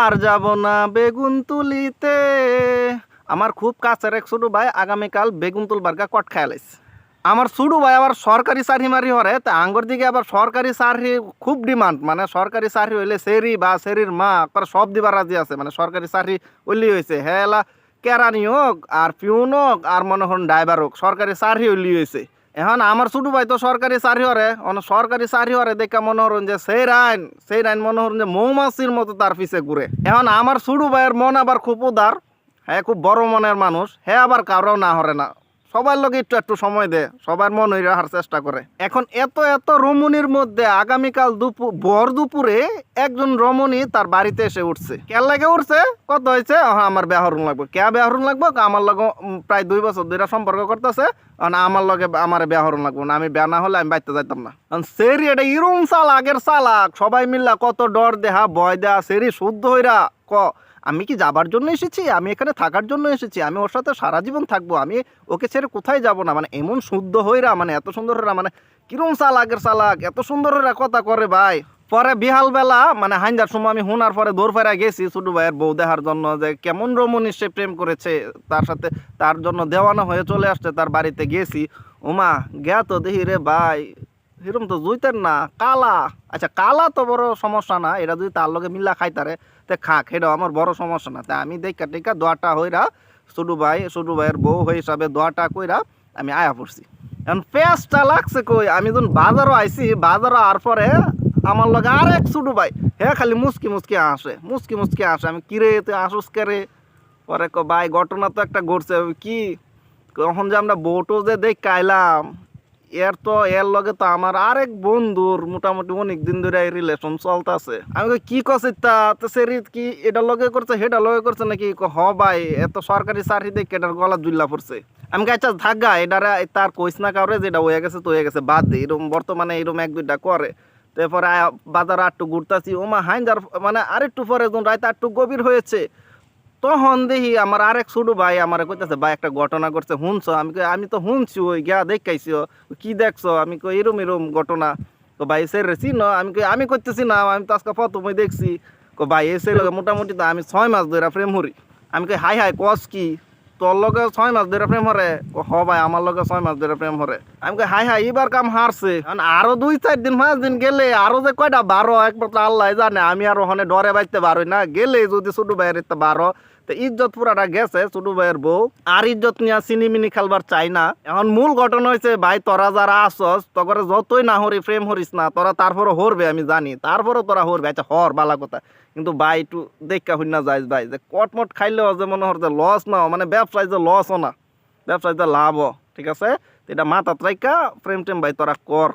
আর যাব না বেগুন তুলিতে। আমার খুব কাছের এক ছোট ভাই আগামীকাল বেগুন তুলবার গা কট খেয়ালাইছে। আমার ছোট ভাই আবার সরকারি চাকরি মারি হরে, তা আঙ্গর দিকে আবার সরকারি চাকরি খুব ডিমান্ড, মানে সরকারি চাকরি হইলে সেরি বা সেরির মা করে সব দিবার রাজি আছে, মানে সরকারি চাকরি হইলি হয়েছে হেলা কেরানি হোক আর পিউন হোক আর মনে হন ড্রাইভার হোক, সরকারি চাকরি হইলি হয়েছে। এখন আমার ছোট ভাই তো সরকারি চাকরি হরে, সরকারি চাকরি হরে দেখে মনে হরুন যে সেই রাইন মনে হরুন যে মৌমাছির মতো তার পিছে ঘুরে। এখন আমার ছোট ভাইয়ের মন আবার খুব উদার, হ্যাঁ খুব বড় মনের মানুষ, হ্যাঁ আবার কারো না হরে না, সবার লোক একটু একটু সময় দেয়, সবার মন হয়ে রাখার চেষ্টা করে। এখন এত এত রমণীর মধ্যে আগামীকাল ভর দুপুরে একজন রমণী তার বাড়িতে এসে উঠছে। কে লাগে উঠছে, কত হয়েছে, আমার বেহরুন লাগবে, কে বেহরুন লাগবো, আমার লগে প্রায় 2 বছর ধরে সম্পর্ক করতেছে, আমার লগে আমার বেহরুন লাগবো না, আমি বেয়া না হলে আমি বাইতে যাইতাম না। সেরি এটা ইরুম চালাকের চালাক, সবাই মিল্লা কত ডর দেহা ভয় দেহা, সেরি শুদ্ধ হইরা আমি কি যাবার জন্য এসেছি, আমি এখানে থাকার জন্য এসেছি, আমি ওর সাথে সারা জীবন থাকবো, আমি ওকে ছেড়ে কোথায় যাব না, মানে এমন শুদ্ধ হইরা, মানে এত সুন্দর হইরা, মানে কিরম চালাকের চালাক, এত সুন্দর হইরা কথা করে ভাই। পরে বিহাল বেলা মানে হাইন্দার সময় আমি হুনার পরে দৌড় ফেরা গেছি ছোট ভাইয়ের বউ দেখার জন্য, যে কেমন রমণী সে প্রেম করেছে তার সাথে, তার জন্য দেওয়ানা হয়ে চলে আসছে তার বাড়িতে গেছি। ওমা গেয়া তো দেখি রে ভাই এরম তো জুইতেন না কালা, আচ্ছা কালা তো বড় সমস্যা না, এটা যদি তার লগে মিল্লা খাইতারে তে খাক, এটাও আমার বড় সমস্যা না। তা আমি দেখা টেকা দোয়াটা হইরা ছোট ভাইয়ের বউ হয়ে হিসাবে দোয়াটা কইরা আমি আয়া পড়ছি। এখন পেঁয়াজটা লাগছে কই, আমি যখন বাজারও আইছি, বাজারও আর পরে আমার লগে আর এক ছোট ভাই, হ্যাঁ খালি মুসকি মুসকি আসে, আমি কিরে তুই আসুস কে? পরে ভাই ঘটনা তো একটা ঘটছে, কি কখন যে আমরা বোটও যে দেখ কাইলাম, এর লগে তো আমার আরেক বন্ধুর মোটামুটি অনেক দিন ধরে রিলেশন চলতেছে। আমি কি কছি তা সেরি কি এটার লগে করছে সেটা লগে করছে নাকি, হ ভাই এত সরকারি চাকরি দেখে এটার গলা জুল্লা পড়ছে। আমি আচ্ছা থাকা এটারে তার কইস না কাউরে, যেটা হয়ে গেছে তো হয়ে গেছে, বাদ দে, এরকম বর্তমানে এরকম 1-2টা করে। তারপরে বাজার আটটু ঘুরতেছি, ওমা হাইন্দার মানে আরেকটু পরে যখন রাত আটটু গভীর হয়েছে, তখন দেখি আমার আরেক ছোট ভাই আমার কইতেছে ভাই একটা ঘটনা করছে শুনছো, আমি তো শুনছি, ওই গিয়া দেখাইছি, কি দেখছো, আমি কই এরম ঘটনা, তো ভাই সে রেছি না, আমি করতেছি না, আমি তো আজকে প্রথমে দেখছি, ভাই এসে লগে মোটামুটি তো আমি 6 মাস ধরে প্রেম হরি। আমি কই হাই কস কি তোর লগে 6 মাস ধরে প্রেম হরে? হ ভাই আমার লগে 6 মাস ধরে প্রেম হরে। আমি কই হাই এবার কাম হারছে, আরো 2-4 দিন 5 দিন গেলে আরো যে কয়টা 12 একমাত্র আল্লাহ জানে, আমি আর ওখানে ডরে বাইতে পারই না, গেলে যদি ছোট ভাইয়ের 12 তো ইজ্জত পুরাটা গেছে ছোট ভাইয়ের বউ, আর ইজ্জত নিয়ে চিনিমিনি খেলবার চাই না। এখন মূল ঘটনা হয়েছে ভাই তোরা যারা আসস তখন যতই না হরি প্রেম হরিস না, তোরা তারপরে হরবে আমি জানি, তারপরে তোরা হরবে, আচ্ছা হর বালা কথা, কিন্তু ভাই একটু দেখা হই না যাইস ভাই, যে কটমট খাইলেও যে মনে হর যে লস না, মানে ব্যবসায় যে লসও না, ব্যবসায় যে লাভও, ঠিক আছে, এটা মাথা রাইকা প্রেম টেম ভাই তোরা কর।